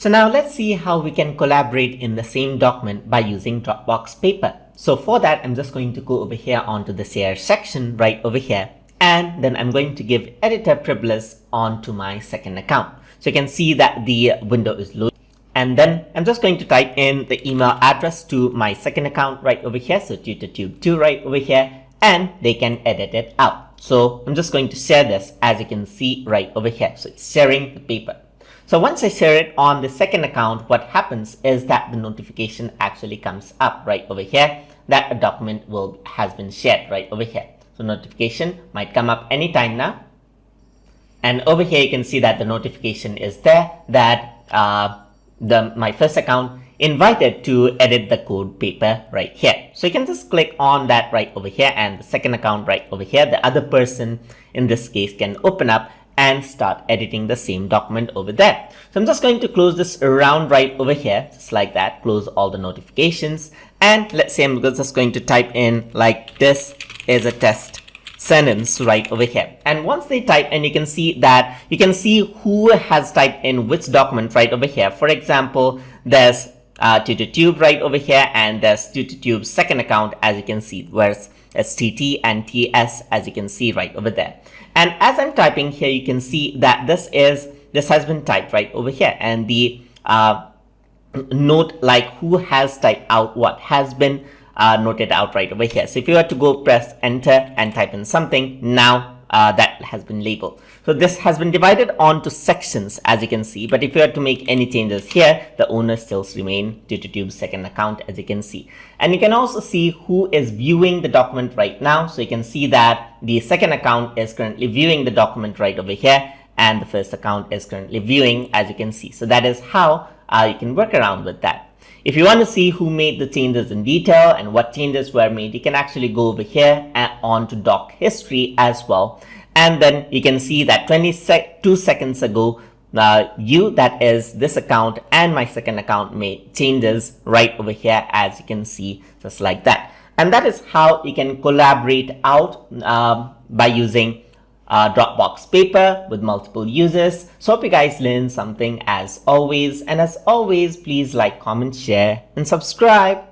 So now let's see how we can collaborate in the same document by using Dropbox Paper. So for that, I'm just going to go over here onto the share section right over here. And then I'm going to give editor privilege onto my second account. So you can see that the window is loaded. And then I'm just going to type in the email address to my second account right over here. So TutorTube2 right over here, and they can edit it out. So I'm just going to share this, as you can see right over here. So it's sharing the paper. So once I share it on the second account, what happens is that the notification actually comes up right over here that a document has been shared right over here. So notification might come up anytime now. And over here, you can see that the notification is there that my first account invited to edit the code paper right here. So you can just click on that right over here, and the second account right over here, the other person in this case can open up and start editing the same document over there. So I'm just going to close this around right over here, just like that, close all the notifications. And let's say I'm just going to type in like this is a test sentence right over here. And once they type in, you can see who has typed in which document right over here. For example, there's TutorTube right over here, and there's TutorTube's second account, as you can see, where's STT and TS, as you can see right over there. And as I'm typing here, you can see that this has been typed right over here, and the note like who has typed out what has been noted out right over here. So if you were to go press enter and type in something, now that has been labeled. So this has been divided onto sections, as you can see. But if you were to make any changes here, the owner still remain TutorTube's second account, as you can see. And you can also see who is viewing the document right now. So you can see that the second account is currently viewing the document right over here, and the first account is currently viewing, as you can see. So that is how you can work around with that. If you want to see who made the changes in detail and what changes were made, you can actually go over here and on to doc history as well. And then you can see that 2 seconds ago, that is this account, and my second account made changes right over here, as you can see, just like that. And that is how you can collaborate out by using Dropbox Paper with multiple users. So hope you guys learned something as always. And as always, please like, comment, share, and subscribe.